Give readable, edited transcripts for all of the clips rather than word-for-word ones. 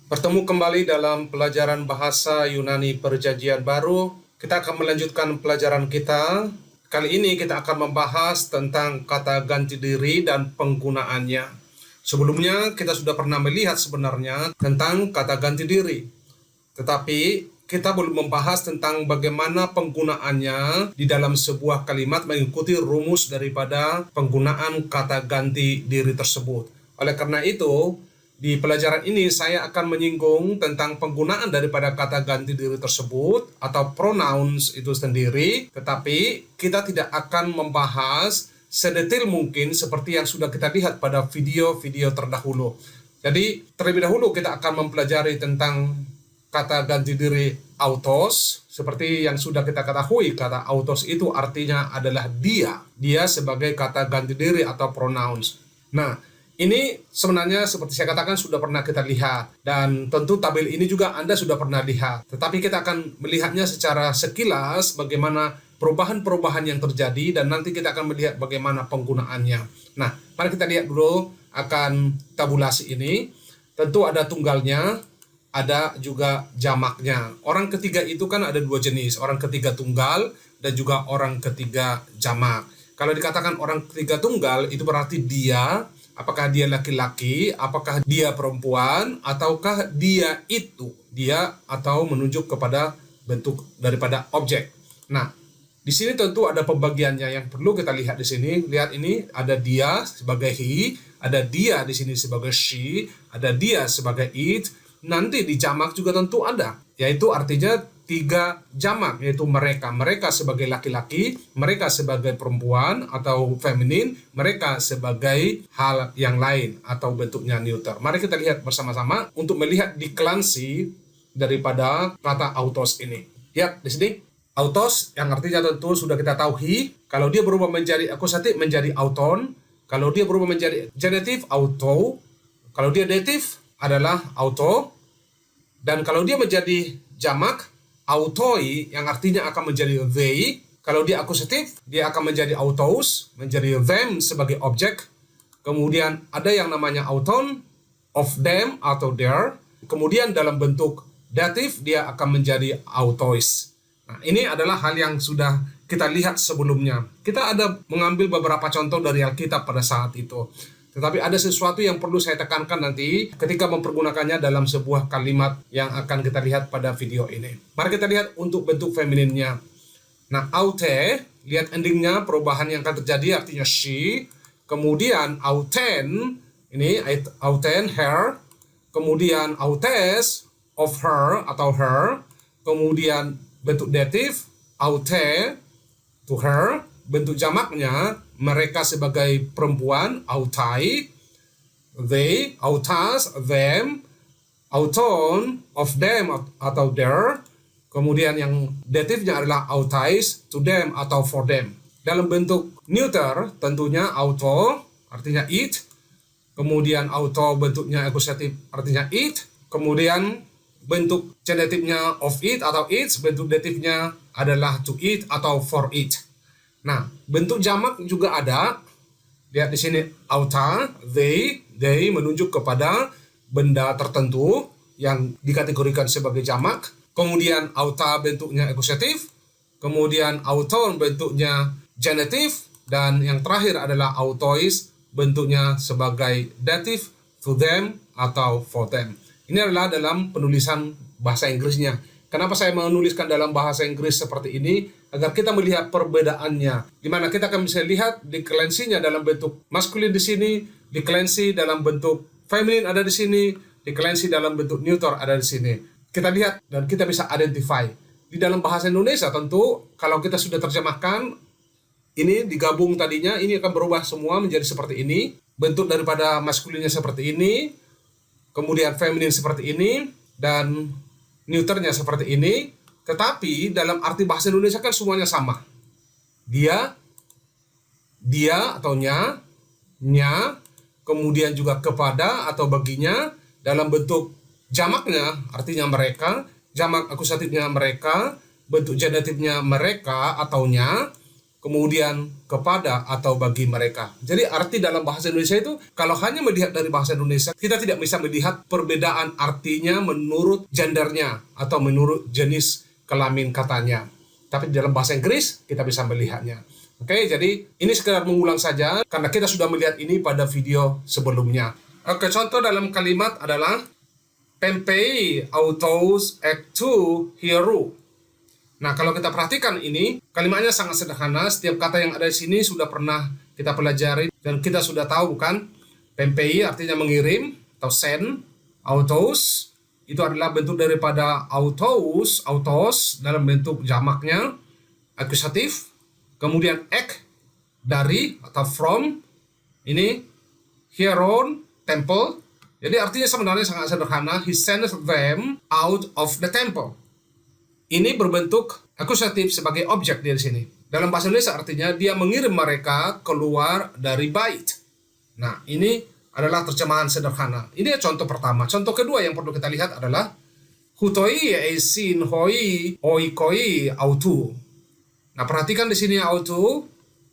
Bertemu kembali dalam pelajaran bahasa Yunani Perjanjian Baru. Kita akan melanjutkan pelajaran kita. Kali ini kita akan membahas tentang kata ganti diri dan penggunaannya. Sebelumnya kita sudah pernah melihat sebenarnya tentang kata ganti diri. Tetapi kita belum membahas tentang bagaimana penggunaannya di dalam sebuah kalimat mengikuti rumus daripada penggunaan kata ganti diri tersebut. Oleh karena itu, di pelajaran ini saya akan menyinggung tentang penggunaan daripada kata ganti diri tersebut atau pronouns itu sendiri, tetapi kita tidak akan membahas sedetail mungkin seperti yang sudah kita lihat pada video-video terdahulu. Jadi terlebih dahulu kita akan mempelajari tentang kata ganti diri autos. Seperti yang sudah kita ketahui, kata autos itu artinya adalah dia. Dia sebagai kata ganti diri atau pronouns. Nah, ini sebenarnya seperti saya katakan sudah pernah kita lihat, dan tentu tabel ini juga Anda sudah pernah lihat. Tetapi kita akan melihatnya secara sekilas bagaimana perubahan-perubahan yang terjadi, dan nanti kita akan melihat bagaimana penggunaannya. Nah, mari kita lihat dulu akan tabulasi ini. Tentu ada tunggalnya, ada juga jamaknya. Orang ketiga itu kan ada dua jenis, orang ketiga tunggal dan juga orang ketiga jamak. Kalau dikatakan orang ketiga tunggal itu berarti dia. Apakah dia laki-laki, apakah dia perempuan, ataukah dia itu, dia atau menunjuk kepada bentuk daripada objek. Nah, di sini tentu ada pembagiannya yang perlu kita lihat di sini. Lihat ini, ada dia sebagai he, ada dia di sini sebagai she, ada dia sebagai it. Nanti di jamak juga tentu ada, yaitu artinya tiga jamak, yaitu mereka. Mereka sebagai laki-laki, mereka sebagai perempuan atau feminin, mereka sebagai hal yang lain atau bentuknya neuter. Mari kita lihat bersama-sama untuk melihat deklensi daripada kata autos ini. Lihat di sini, autos yang artinya tentu sudah kita tahu he. Kalau dia berubah menjadi akusatif menjadi auton. Kalau dia berubah menjadi genitif, auto. Kalau dia datif adalah auto. Dan kalau dia menjadi jamak, autoi, yang artinya akan menjadi they. Kalau dia akusatif, dia akan menjadi autos, menjadi them sebagai objek. Kemudian ada yang namanya auton, of them atau their. Kemudian dalam bentuk datif, dia akan menjadi autois. Nah, ini adalah hal yang sudah kita lihat sebelumnya. Kita ada mengambil beberapa contoh dari Alkitab pada saat itu. Tetapi ada sesuatu yang perlu saya tekankan nanti ketika mempergunakannya dalam sebuah kalimat yang akan kita lihat pada video ini. Mari kita lihat untuk bentuk femininnya. Nah, aute, lihat endingnya perubahan yang akan terjadi artinya she. Kemudian auten, ini auten, her. Kemudian autes, of her atau her. Kemudian bentuk datif, aute, to her. Bentuk jamaknya, mereka sebagai perempuan, autai, they, autas, them, auton, of them atau their. Kemudian yang datifnya adalah autais, to them atau for them. Dalam bentuk neuter, tentunya auto, artinya it. Kemudian auto bentuknya akusatif, artinya it. Kemudian bentuk genitifnya of it atau its, bentuk datifnya adalah to it atau for it. Nah, bentuk jamak juga ada. Lihat di sini auta, they menunjuk kepada benda tertentu yang dikategorikan sebagai jamak. Kemudian auta bentuknya akusatif, kemudian auton bentuknya genitif, dan yang terakhir adalah autois bentuknya sebagai datif, to them atau for them. Ini adalah dalam penulisan bahasa Inggrisnya. Kenapa saya menuliskan dalam bahasa Inggris seperti ini? Agar kita melihat perbedaannya. Di mana kita akan bisa lihat deklensinya dalam bentuk maskulin di sini, deklensi dalam bentuk feminin ada di sini, deklensi dalam bentuk neuter ada di sini. Kita lihat dan kita bisa identify. Di dalam bahasa Indonesia tentu kalau kita sudah terjemahkan, ini digabung tadinya, ini akan berubah semua menjadi seperti ini. Bentuk daripada maskulinnya seperti ini, kemudian feminin seperti ini, dan neuternya seperti ini. Tetapi dalam arti bahasa Indonesia kan semuanya sama. Dia atau nya, kemudian juga kepada atau baginya. Dalam bentuk jamaknya artinya mereka, jamak akusatifnya mereka, bentuk genitifnya mereka atau nya. kemudian kepada atau bagi mereka. Jadi arti dalam bahasa Indonesia itu, kalau hanya melihat dari bahasa Indonesia, kita tidak bisa melihat perbedaan artinya menurut gendernya atau menurut jenis kelamin katanya. Tapi dalam bahasa Inggris, kita bisa melihatnya. Oke, jadi ini sekedar mengulang saja, karena kita sudah melihat ini pada video sebelumnya. Oke, contoh dalam kalimat adalah Pompei autos actu hero. Nah, kalau kita perhatikan ini, kalimatnya sangat sederhana. Setiap kata yang ada di sini sudah pernah kita pelajari dan kita sudah tahu, bukan? Pompei artinya mengirim atau send. Autos itu adalah bentuk daripada autos dalam bentuk jamaknya, akusatif. Kemudian act, dari atau from. Ini hieron, temple. Jadi artinya sebenarnya sangat sederhana. He sends them out of the temple. Ini berbentuk akusatif sebagai objek di sini. Dalam bahasa Indonesia artinya dia mengirim mereka keluar dari bait. Nah, ini adalah terjemahan sederhana. Ini contoh pertama. Contoh kedua yang perlu kita lihat adalah hutoi eisin hoi oikoi autu. Nah, perhatikan di sini autu,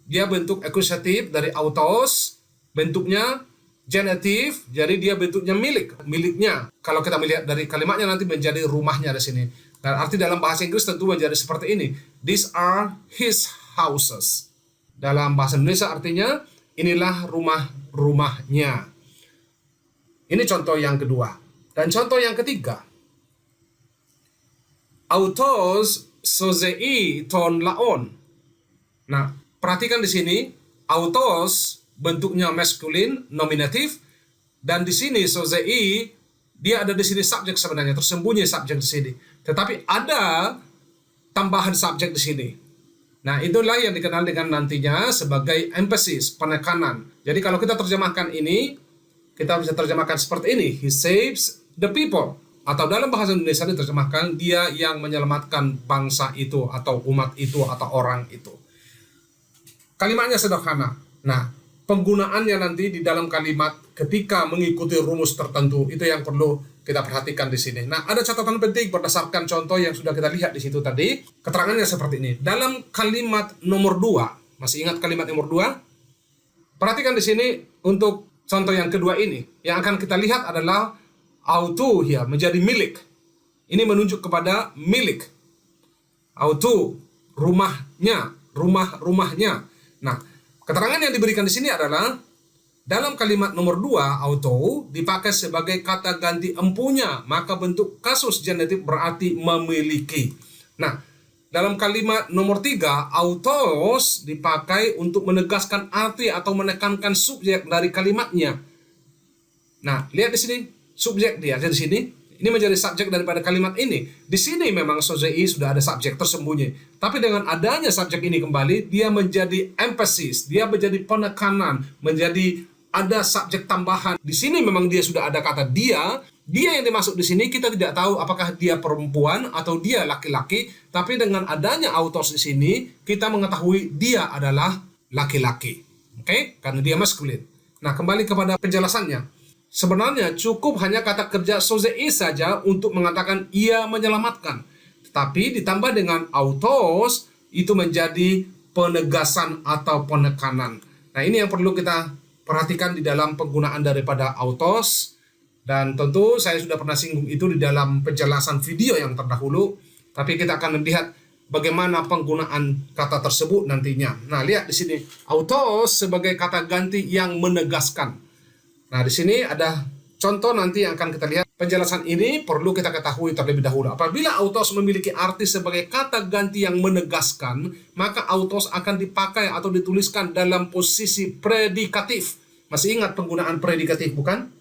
dia bentuk akusatif dari autos, bentuknya genitif, jadi dia bentuknya miliknya. Kalau kita melihat dari kalimatnya nanti menjadi rumahnya di sini. Dan arti dalam bahasa Inggris tentu menjadi seperti ini. These are his houses. Dalam bahasa Indonesia artinya inilah rumah-rumahnya. Ini contoh yang kedua. Dan contoh yang ketiga. Autos sozei ton laon. Nah, perhatikan di sini autos bentuknya maskulin, nominatif, dan di sini sozei dia ada di sini subjek sebenarnya, tersembunyi subjek di sini. Tetapi ada tambahan subjek di sini. Nah, itulah yang dikenal dengan nantinya sebagai emphasis, penekanan. Jadi kalau kita terjemahkan ini, kita bisa terjemahkan seperti ini. He saves the people. Atau dalam bahasa Indonesia diterjemahkan dia yang menyelamatkan bangsa itu, atau umat itu, atau orang itu. Kalimatnya sederhana. Nah, penggunaannya nanti di dalam kalimat ketika mengikuti rumus tertentu, itu yang perlu kita perhatikan di sini. Nah, ada catatan penting berdasarkan contoh yang sudah kita lihat di situ tadi. Keterangannya seperti ini. Dalam kalimat nomor 2, masih ingat kalimat nomor 2? Perhatikan di sini untuk contoh yang kedua ini. Yang akan kita lihat adalah auto ya, menjadi milik. Ini menunjuk kepada milik. Auto, rumahnya, rumahnya. Nah, keterangan yang diberikan di sini adalah dalam kalimat nomor 2, auto dipakai sebagai kata ganti empunya, maka bentuk kasus genitif berarti memiliki. Nah, dalam kalimat nomor 3, autos dipakai untuk menegaskan arti atau menekankan subjek dari kalimatnya. Nah, lihat di sini subjek dia di sini. Ini menjadi subjek daripada kalimat ini. Di sini memang sozei sudah ada subjek tersembunyi. Tapi dengan adanya subjek ini kembali, dia menjadi emphasis, dia menjadi penekanan, menjadi ada subjek tambahan. Di sini memang dia sudah ada kata dia yang dimasuk di sini kita tidak tahu apakah dia perempuan atau dia laki-laki. Tapi dengan adanya autos di sini, kita mengetahui dia adalah laki-laki. Oke? Karena dia maskulin. Nah, kembali kepada penjelasannya. Sebenarnya cukup hanya kata kerja sozei saja untuk mengatakan ia menyelamatkan. Tetapi ditambah dengan autos, itu menjadi penegasan atau penekanan. Nah, ini yang perlu kita perhatikan di dalam penggunaan daripada autos. Dan tentu saya sudah pernah singgung itu di dalam penjelasan video yang terdahulu. Tapi kita akan melihat bagaimana penggunaan kata tersebut nantinya. Nah, lihat di sini. Autos sebagai kata ganti yang menegaskan. Nah, di sini ada contoh nanti yang akan kita lihat. Penjelasan ini perlu kita ketahui terlebih dahulu. Apabila autos memiliki arti sebagai kata ganti yang menegaskan, maka autos akan dipakai atau dituliskan dalam posisi predikatif. Masih ingat penggunaan predikatif, bukan?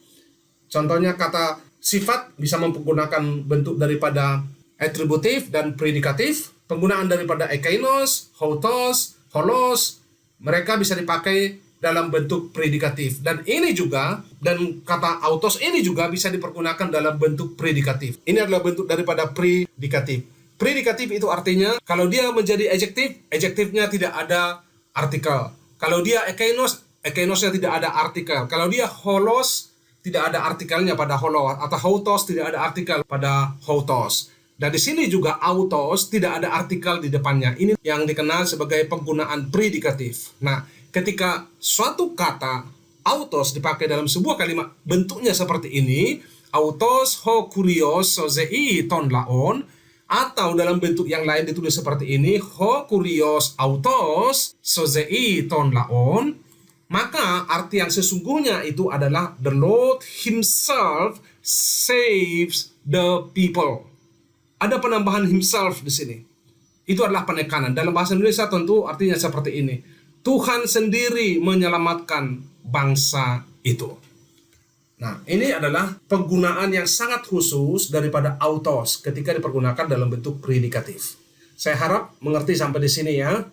Contohnya kata sifat bisa menggunakan bentuk daripada atributif dan predikatif. Penggunaan daripada ekainos, hautos, holos, mereka bisa dipakai dalam bentuk predikatif. Dan ini juga, dan kata autos ini juga bisa dipergunakan dalam bentuk predikatif. Ini adalah bentuk daripada predikatif. Predikatif itu artinya kalau dia menjadi adjektif, adjektifnya tidak ada artikel. Kalau dia ekainos, ekainosnya tidak ada artikel. Kalau dia holos, tidak ada artikelnya pada holos. Atau hautos, tidak ada artikel pada hautos. Dan di sini juga autos tidak ada artikel di depannya. Ini yang dikenal sebagai penggunaan predikatif. Nah, ketika suatu kata autos dipakai dalam sebuah kalimat bentuknya seperti ini, autos ho kurios sozei ton laon, atau dalam bentuk yang lain ditulis seperti ini, ho kurios autos sozei ton laon, maka arti yang sesungguhnya itu adalah the Lord Himself saves the people. Ada penambahan himself di sini. Itu adalah penekanan. Dalam bahasa Indonesia tentu artinya seperti ini. Tuhan sendiri menyelamatkan bangsa itu. Nah, ini adalah penggunaan yang sangat khusus daripada autos ketika dipergunakan dalam bentuk predikatif. Saya harap mengerti sampai di sini ya.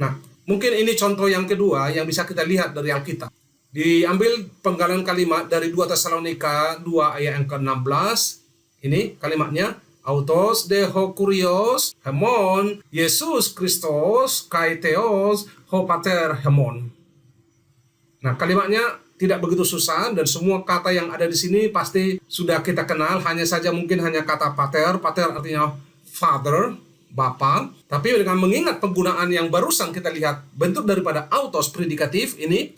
Nah, mungkin ini contoh yang kedua yang bisa kita lihat dari Alkitab. Diambil penggalan kalimat dari 2 Tesalonika 2 ayat yang ke-16. Ini kalimatnya, autos de ho kurios hemon Yesus Kristus kai theos ho pater hemon. Nah, kalimatnya tidak begitu susah dan semua kata yang ada di sini pasti sudah kita kenal. Hanya saja mungkin hanya kata pater. Pater artinya father, bapa. Tapi dengan mengingat penggunaan yang barusan kita lihat bentuk daripada autos predikatif ini,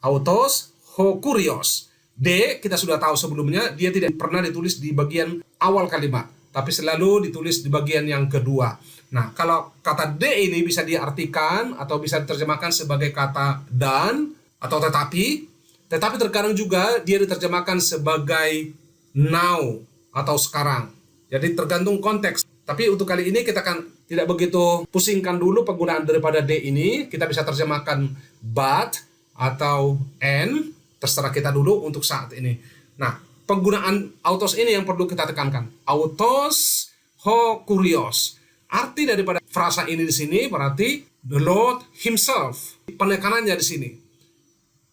autos ho kurios. D kita sudah tahu sebelumnya, dia tidak pernah ditulis di bagian awal kalimat, tapi selalu ditulis di bagian yang kedua. Nah, kalau kata D ini bisa diartikan atau bisa diterjemahkan sebagai kata dan atau tetapi terkadang juga dia diterjemahkan sebagai now atau sekarang. Jadi tergantung konteks. Tapi untuk kali ini kita akan tidak begitu pusingkan dulu penggunaan daripada D ini. Kita bisa terjemahkan but atau and. Terserah kita dulu untuk saat ini. Nah, penggunaan autos ini yang perlu kita tekankan. Autos ho kurios. Arti daripada frasa ini di sini berarti the Lord Himself. Penekanannya di sini.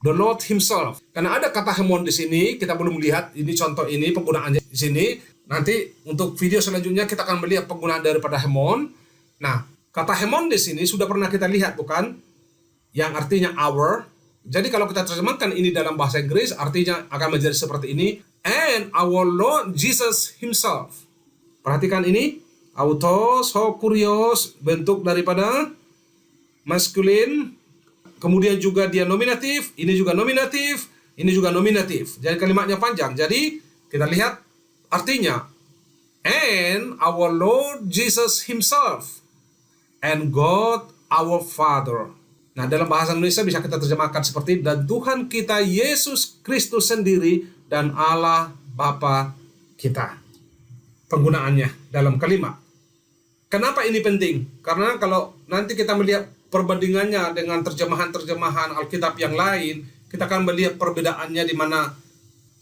The Lord Himself. Karena ada kata hemon di sini, kita belum melihat ini contoh ini penggunaannya di sini. Nanti untuk video selanjutnya kita akan melihat penggunaan daripada hemon. Nah, kata hemon di sini sudah pernah kita lihat bukan? Yang artinya our. Jadi kalau kita terjemahkan ini dalam bahasa Inggris, artinya akan menjadi seperti ini. And our Lord Jesus Himself. Perhatikan ini. Autos, ho, kurios, bentuk daripada maskulin. Kemudian juga dia nominatif. Ini juga nominatif. Ini juga nominatif. Jadi kalimatnya panjang. Jadi kita lihat artinya. And our Lord Jesus Himself. And God our Father. Nah, dalam bahasa Indonesia bisa kita terjemahkan seperti dan Tuhan kita Yesus Kristus sendiri dan Allah Bapa kita. Penggunaannya dalam kalimat. Kenapa ini penting? Karena kalau nanti kita melihat perbandingannya dengan terjemahan-terjemahan Alkitab yang lain, kita akan melihat perbedaannya di mana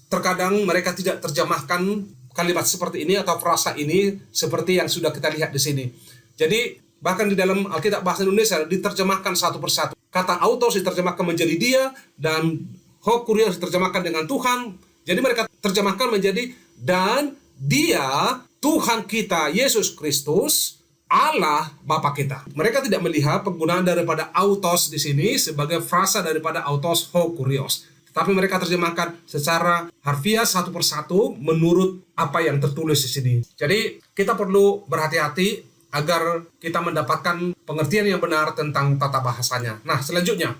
terkadang mereka tidak terjemahkan kalimat seperti ini atau frasa ini seperti yang sudah kita lihat di sini. Jadi bahkan di dalam Alkitab bahasa Indonesia diterjemahkan satu persatu. Kata autos diterjemahkan menjadi dia dan ho kurios diterjemahkan dengan Tuhan. Jadi mereka terjemahkan menjadi dan dia Tuhan kita Yesus Kristus Allah Bapa kita. Mereka tidak melihat penggunaan daripada autos di sini sebagai frasa daripada autos ho kurios. Tapi mereka terjemahkan secara harfiah satu persatu menurut apa yang tertulis di sini. Jadi kita perlu berhati-hati agar kita mendapatkan pengertian yang benar tentang tata bahasanya. Nah, selanjutnya,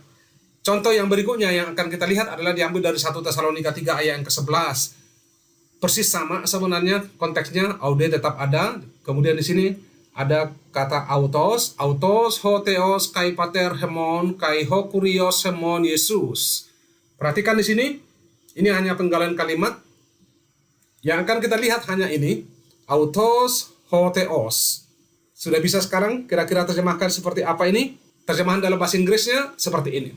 contoh yang berikutnya yang akan kita lihat adalah diambil dari 1 Tesalonika 3 ayat yang ke-11. Persis sama sebenarnya konteksnya, aude tetap ada. Kemudian di sini ada kata autos, ho theos kai pater hemon, kai ho kurios hemon Yesus. Perhatikan di sini, ini hanya penggalan kalimat. Yang akan kita lihat hanya ini, autos ho theos. Sudah bisa sekarang kira-kira terjemahkan seperti apa ini? Terjemahan dalam bahasa Inggrisnya seperti ini.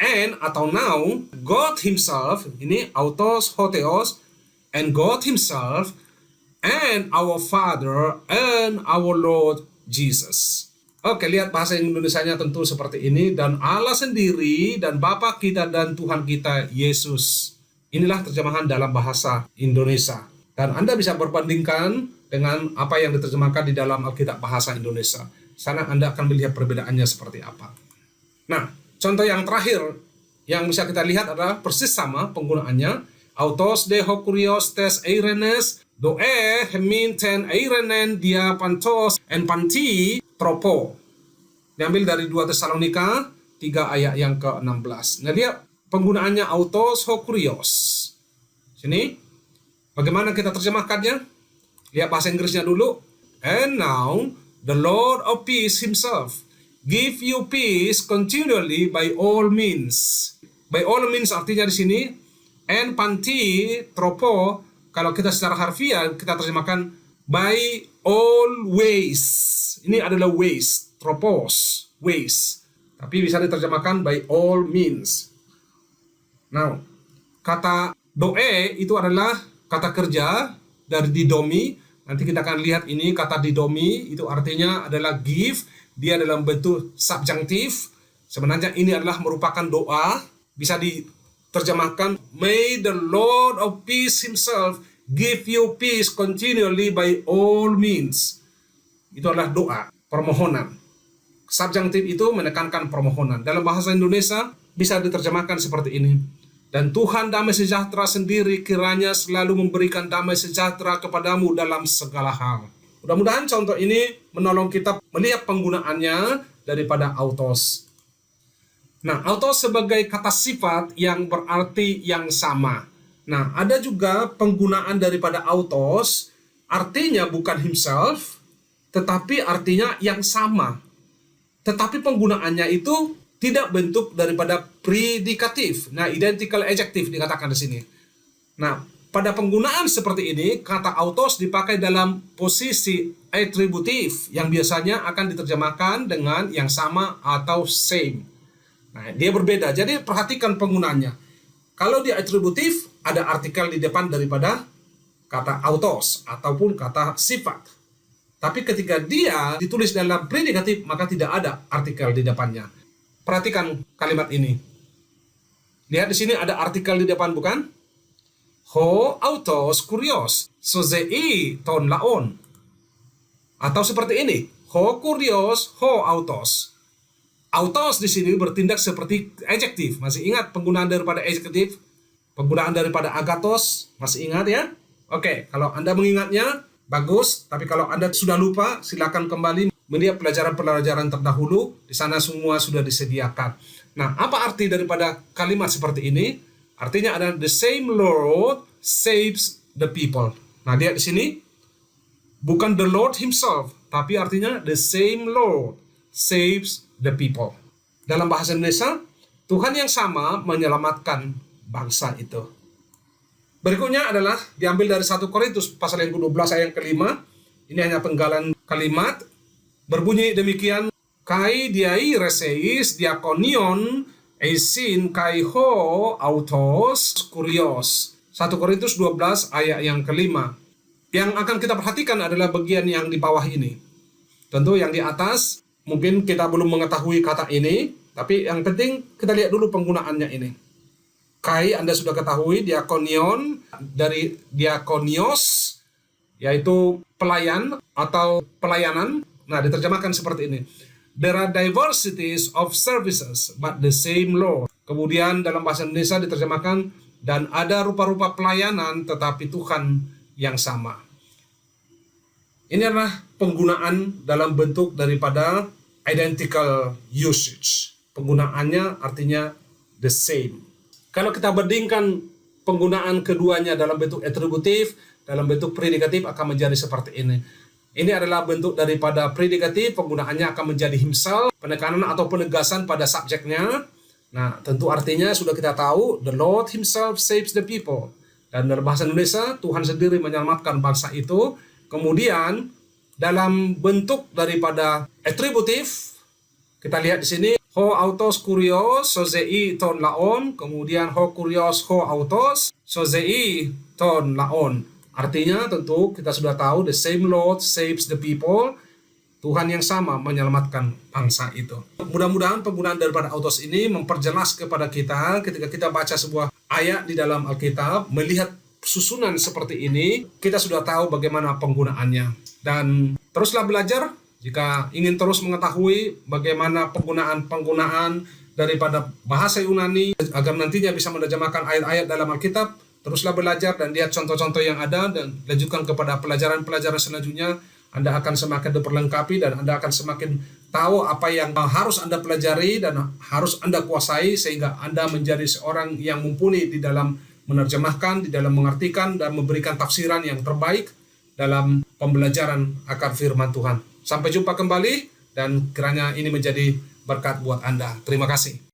And atau now, God Himself, ini autos ho theos, and God Himself, and our Father, and our Lord Jesus. Oke, lihat bahasa Indonesianya tentu seperti ini. Dan Allah sendiri, dan Bapa kita, dan Tuhan kita, Yesus. Inilah terjemahan dalam bahasa Indonesia. Dan Anda bisa berbandingkan dengan apa yang diterjemahkan di dalam Alkitab bahasa Indonesia. Sana Anda akan melihat perbedaannya seperti apa. Nah, contoh yang terakhir yang bisa kita lihat adalah persis sama penggunaannya. Autos de ho kurios tes eirenes Doe, heminten, eirenen, dia, pantos, en panti, tropo. Diambil dari 2 Tesalonika 3 ayat yang ke-16. Nah, dia penggunaannya autos ho kurios. Sini, bagaimana kita terjemahkannya? Lihat bahasa Inggrisnya dulu. And now, the Lord of peace himself give you peace continually by all means. By all means artinya di sini, and panti, tropo, kalau kita secara harfiah, kita terjemahkan by all ways. Ini adalah ways, tropos, ways. Tapi bisa diterjemahkan by all means. Now, kata doe itu adalah kata kerja dari didomi. Nanti kita akan lihat ini kata didomi itu artinya adalah give. Dia dalam bentuk subjunctive. Sebenarnya ini adalah merupakan doa. Bisa diterjemahkan, may the Lord of peace himself give you peace continually by all means. Itu adalah doa, permohonan. Subjunctive itu menekankan permohonan. Dalam bahasa Indonesia bisa diterjemahkan seperti ini. Dan Tuhan damai sejahtera sendiri kiranya selalu memberikan damai sejahtera kepadamu dalam segala hal. Mudah-mudahan contoh ini menolong kita melihat penggunaannya daripada autos. Nah, autos sebagai kata sifat yang berarti yang sama. Nah, ada juga penggunaan daripada autos, artinya bukan himself, tetapi artinya yang sama. Tetapi penggunaannya itu tidak bentuk daripada predikatif. Nah, identical adjective dikatakan di sini. Nah, pada penggunaan seperti ini, kata autos dipakai dalam posisi atributif yang biasanya akan diterjemahkan dengan yang sama atau same. Nah, dia berbeda. Jadi perhatikan penggunaannya. Kalau dia atributif, ada artikel di depan daripada kata autos ataupun kata sifat. Tapi ketika dia ditulis dalam predikatif, maka tidak ada artikel di depannya. Perhatikan kalimat ini. Lihat di sini ada artikel di depan, bukan? Ho autos kurios, sozei ton laon. Atau seperti ini. Ho kurios, ho autos. Autos di sini bertindak seperti adjektif. Masih ingat penggunaan daripada adjektif? Penggunaan daripada agathos, masih ingat ya? Oke, kalau Anda mengingatnya, bagus. Tapi kalau Anda sudah lupa, silakan kembali melihat pelajaran-pelajaran terdahulu. Di sana semua sudah disediakan. Nah, apa arti daripada kalimat seperti ini? Artinya adalah the same Lord saves the people. Nah, lihat di sini. Bukan the Lord himself, tapi artinya the same Lord saves the people. Dalam bahasa Indonesia, Tuhan yang sama menyelamatkan bangsa itu. Berikutnya adalah diambil dari 1 Korintus pasal yang ke-12 ayat yang ke-5. Ini hanya penggalan kalimat. Berbunyi demikian, kai diai reseis diakonion eisin kai ho autos kurios. 1 Korintus 12 ayat yang ke-5. Yang akan kita perhatikan adalah bagian yang di bawah ini. Tentu yang di atas mungkin kita belum mengetahui kata ini, tapi yang penting kita lihat dulu penggunaannya ini. Kai Anda sudah ketahui, diakonion dari diakonios, yaitu pelayan atau pelayanan. Nah, diterjemahkan seperti ini. There are diversities of services, but the same Lord. Kemudian dalam bahasa Indonesia diterjemahkan, dan ada rupa-rupa pelayanan, tetapi Tuhan yang sama. Ini adalah penggunaan dalam bentuk daripada identical usage. Penggunaannya artinya the same. Kalau kita bandingkan penggunaan keduanya dalam bentuk atributif, dalam bentuk predikatif akan menjadi seperti ini. Ini adalah bentuk daripada predikatif, penggunaannya akan menjadi himself, penekanan atau penegasan pada subjeknya. Nah, tentu artinya sudah kita tahu, the Lord himself saves the people. Dan dalam bahasa Indonesia, Tuhan sendiri menyelamatkan bangsa itu. Kemudian, dalam bentuk daripada atributif, kita lihat di sini, ho autos kurios sozei ton laon, kemudian ho kurios ho autos sozei ton laon. Artinya tentu kita sudah tahu the same Lord saves the people. Tuhan yang sama menyelamatkan bangsa itu. Mudah-mudahan penggunaan daripada autos ini memperjelas kepada kita ketika kita baca sebuah ayat di dalam Alkitab, melihat susunan seperti ini, kita sudah tahu bagaimana penggunaannya. Dan teruslah belajar. Jika ingin terus mengetahui bagaimana penggunaan daripada bahasa Yunani agar nantinya bisa menerjemahkan ayat-ayat dalam Alkitab, teruslah belajar dan lihat contoh-contoh yang ada dan lanjutkan kepada pelajaran-pelajaran selanjutnya. Anda akan semakin diperlengkapi dan Anda akan semakin tahu apa yang harus Anda pelajari dan harus Anda kuasai sehingga Anda menjadi seorang yang mumpuni di dalam menerjemahkan, di dalam mengartikan dan memberikan tafsiran yang terbaik dalam pembelajaran akan firman Tuhan. Sampai jumpa kembali dan kiranya ini menjadi berkat buat Anda. Terima kasih.